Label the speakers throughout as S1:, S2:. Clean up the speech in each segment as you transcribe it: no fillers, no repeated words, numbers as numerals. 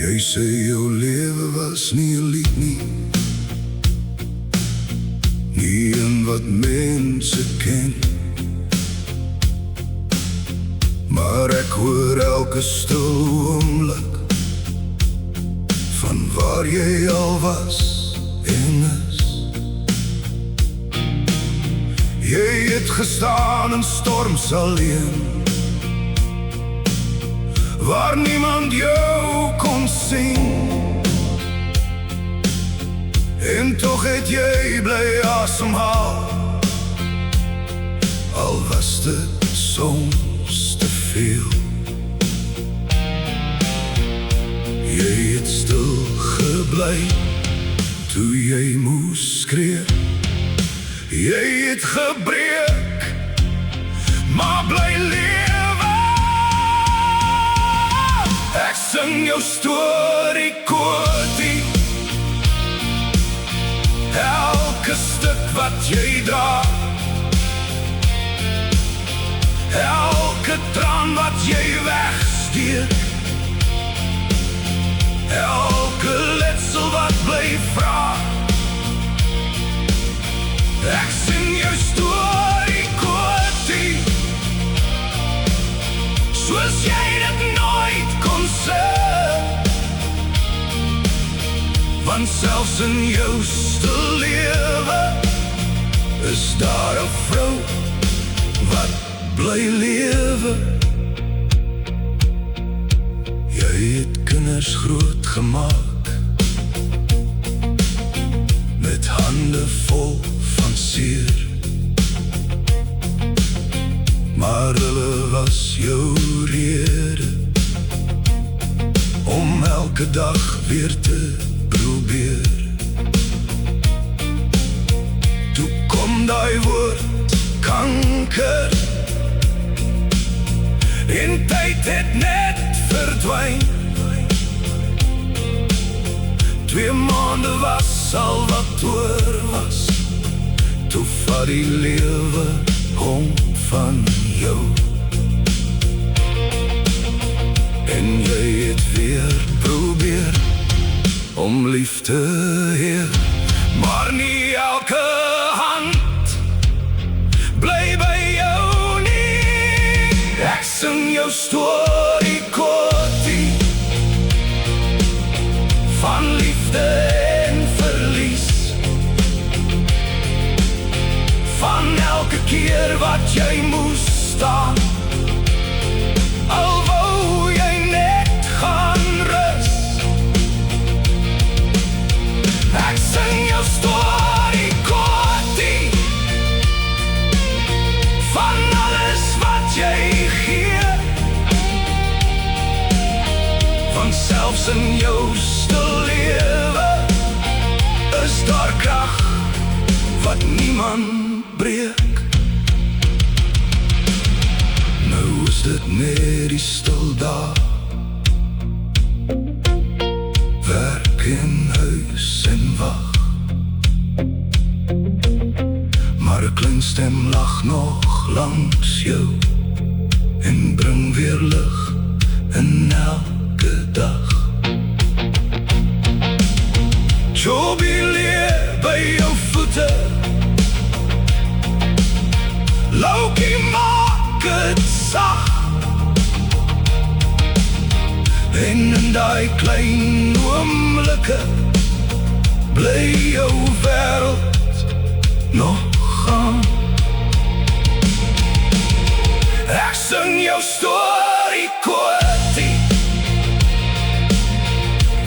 S1: Jy sê jou lewe was nie 'n lied nie, nie een wat mense ken. Maar ek hoor elke stil oomblik van waar jy al was en is. Jy het gestaan in storms alleen, waar niemand jou kon sien. En tog het jy bly asemhaal, al was dit soms te veel. Jy het stil gebly toe jy moes skree. Jy het gebreek, maar bly lewe. Ek sing jou storie koortie, elke stuk wat jy dra, elke traan wat jy wegsteek, elke letsel wat bly vra. Ek sing jou storie koortie, soos jy dit nooit kon sê. Want selfs in jou stil lewe is daar 'n vrou wat bly lewe. Jy het kinders groot gemaak, met hande vol van seer, maar hulle was jou rede om elke dag weer te probeer. Toe kom daai woord kanker, en tyd het net verdwyn. 2 maande was al wat oor was, toe vat die lewe hom van jou. En jy het weer probeer om lief te hê, maar nie elke hand bly by jou nie. Ek sing jou storie koortie, van liefde en verlies, van elke keer wat jy moes staan, al wou jy net gaan rus. Ek sing jou storie koortie, van alles wat jy gee, van selfs in jou stil lewe is daar krag wat niemand breek. Nou is dit net die stil dae, werk in huis en wag, maar 'n klein stem lag nog langs jou en bring weer lig in elke dag. Joby leer by jou voete, Lokie maak het sag, en in die klein oomblikke bly jou wêreld nog gaan. Ek sing jou storie koortie,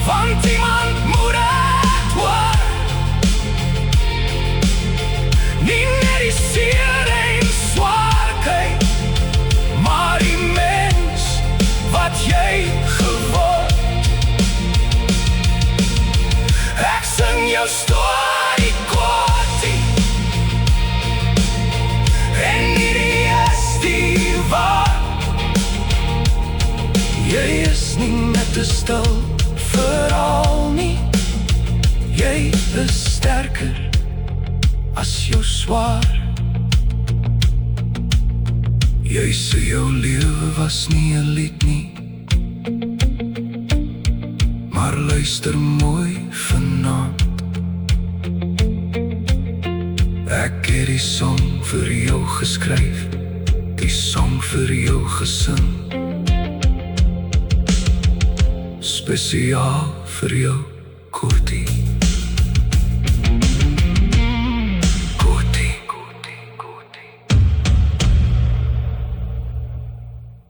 S1: want iemand moet het hoor, nie net die seer en swaarheid, maar die mens wat jy geword. Ek sing jou storie koortie, en hierdie is die waar. Jy is nie net te stil verhaal nie, jy is sterker as jou swaar. Jy sê jou lewe was nie 'n lied nie, luister mooi vanaand. Ek het die song vir jou geskryf, die song vir jou gesing, spesiaal vir jou, Kortie.